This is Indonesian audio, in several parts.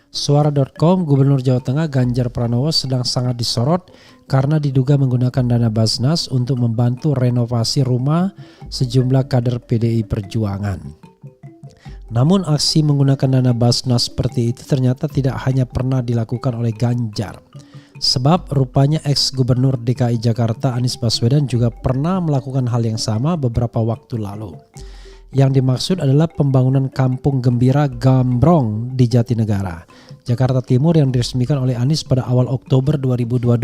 Suara.com, Gubernur Jawa Tengah Ganjar Pranowo sedang sangat disorot karena diduga menggunakan dana Basnas untuk membantu renovasi rumah sejumlah kader PDI Perjuangan. Namun aksi menggunakan dana Basnas seperti itu ternyata tidak hanya pernah dilakukan oleh Ganjar. Sebab rupanya ex-Gubernur DKI Jakarta Anies Baswedan juga pernah melakukan hal yang sama beberapa waktu lalu. Yang dimaksud adalah pembangunan Kampung Gembira Gambrong di Jatinegara, Jakarta Timur yang diresmikan oleh Anies pada awal Oktober 2022.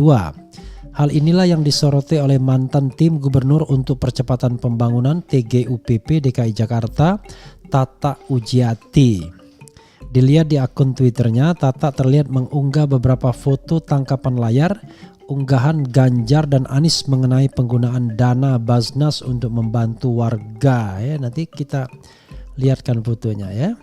Hal inilah yang disoroti oleh mantan tim gubernur untuk percepatan pembangunan TGUPP DKI Jakarta, Tata Ujiati. Dilihat di akun Twitternya, Tata terlihat mengunggah beberapa foto tangkapan layar unggahan Ganjar dan Anies mengenai penggunaan dana Basnas untuk membantu warga ya. Nanti kita lihatkan fotonya ya.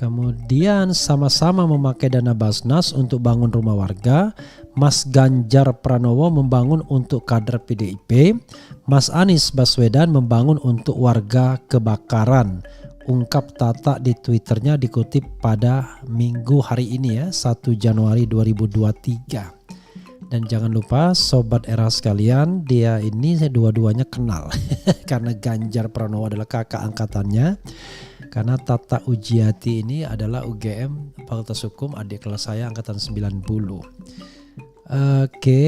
Kemudian sama-sama memakai dana Basnas untuk bangun rumah warga. Mas Ganjar Pranowo membangun untuk kader PDIP, Mas Anies Baswedan membangun untuk warga kebakaran. Ungkap Tata di Twitternya dikutip pada Minggu hari ini ya, 1 Januari 2023. Dan jangan lupa Sobat Era sekalian, dia ini dua-duanya kenal karena Ganjar Pranowo adalah kakak angkatannya. Karena Tata Ujiati ini adalah UGM Fakultas Hukum, adik kelas saya angkatan 90. Oke,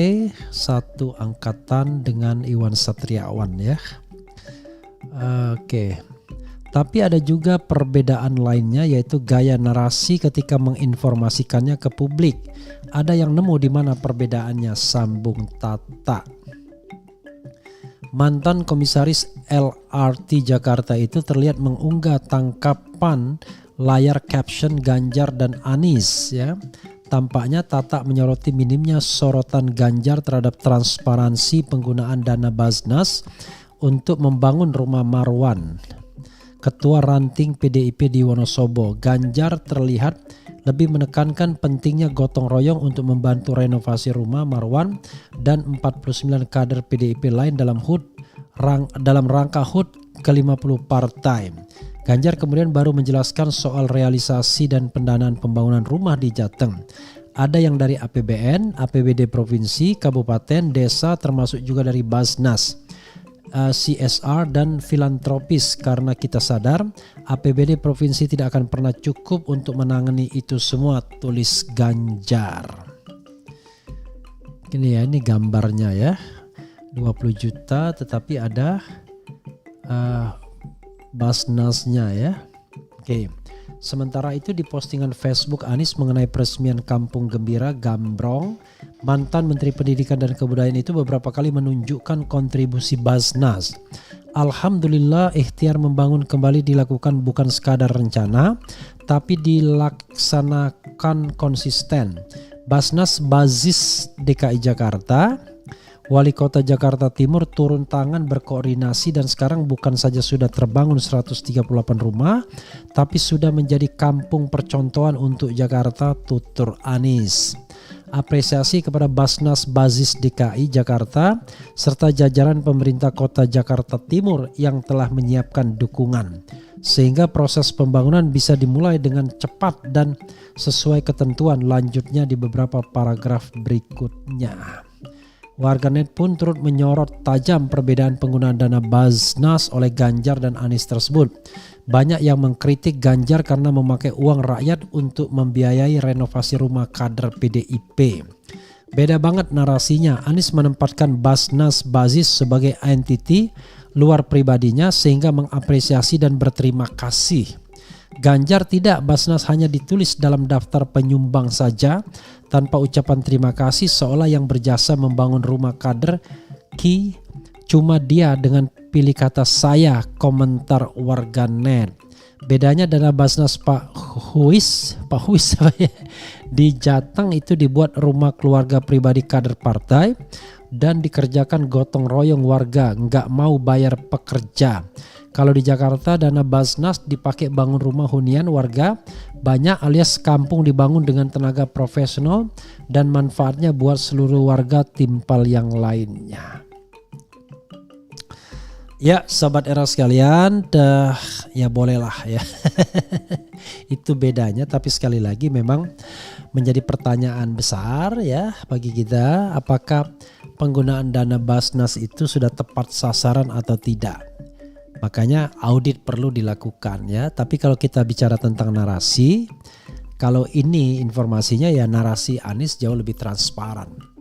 satu angkatan dengan Iwan Satriawan ya. Oke. Tapi ada juga perbedaan lainnya, yaitu gaya narasi ketika menginformasikannya ke publik. Ada yang nemu di mana perbedaannya, sambung Tata. Mantan komisaris LRT Jakarta itu terlihat mengunggah tangkapan layar caption Ganjar dan Anies ya. Tampaknya Tata menyoroti minimnya sorotan Ganjar terhadap transparansi penggunaan dana Basnas untuk membangun rumah Marwan. Ketua Ranting PDIP di Wonosobo, Ganjar terlihat lebih menekankan pentingnya gotong royong untuk membantu renovasi rumah Marwan dan 49 kader PDIP lain dalam rangka HUT ke-50 partai. Ganjar kemudian baru menjelaskan soal realisasi dan pendanaan pembangunan rumah di Jateng. Ada yang dari APBN, APBD provinsi, kabupaten, desa, termasuk juga dari Basnas, CSR dan filantropis, karena kita sadar APBD provinsi tidak akan pernah cukup untuk menangani itu semua, tulis Ganjar. Ini ya, ini gambarnya ya, 20 juta tetapi ada Basnasnya ya. Oke. Sementara itu di postingan Facebook Anies mengenai peresmian Kampung Gembira Gambrong, mantan Menteri Pendidikan dan Kebudayaan itu beberapa kali menunjukkan kontribusi Basnas. Alhamdulillah, ikhtiar membangun kembali dilakukan bukan sekadar rencana, tapi dilaksanakan konsisten. Basnas Bazis DKI Jakarta, Wali Kota Jakarta Timur turun tangan berkoordinasi dan sekarang bukan saja sudah terbangun 138 rumah, tapi sudah menjadi kampung percontohan untuk Jakarta, tutur Anies. Apresiasi kepada Basnas Bazis DKI Jakarta serta jajaran pemerintah Kota Jakarta Timur yang telah menyiapkan dukungan, sehingga proses pembangunan bisa dimulai dengan cepat dan sesuai ketentuan, lanjutnya di beberapa paragraf berikutnya. Warganet pun turut menyorot tajam perbedaan penggunaan dana Basnas oleh Ganjar dan Anies tersebut. Banyak yang mengkritik Ganjar karena memakai uang rakyat untuk membiayai renovasi rumah kader PDIP. Beda banget narasinya. Anies menempatkan Basnas Bazis sebagai entiti luar pribadinya sehingga mengapresiasi dan berterima kasih. Ganjar tidak, Basnas hanya ditulis dalam daftar penyumbang saja tanpa ucapan terima kasih, seolah yang berjasa membangun rumah kader cuma dia dengan pilih kata saya, komentar warganet. Bedanya dana Basnas Pak Huis di Jateng itu dibuat rumah keluarga pribadi kader partai dan dikerjakan gotong royong warga, nggak mau bayar pekerja. Kalau di Jakarta dana Basnas dipakai bangun rumah hunian warga banyak, alias kampung dibangun dengan tenaga profesional dan manfaatnya buat seluruh warga timpal yang lainnya. Ya, sobat era sekalian, ya bolehlah ya. Itu bedanya, tapi sekali lagi memang menjadi pertanyaan besar ya bagi kita, apakah penggunaan dana Basnas itu sudah tepat sasaran atau tidak. Makanya audit perlu dilakukan ya. Tapi kalau kita bicara tentang narasi, kalau ini informasinya ya narasi Anies jauh lebih transparan.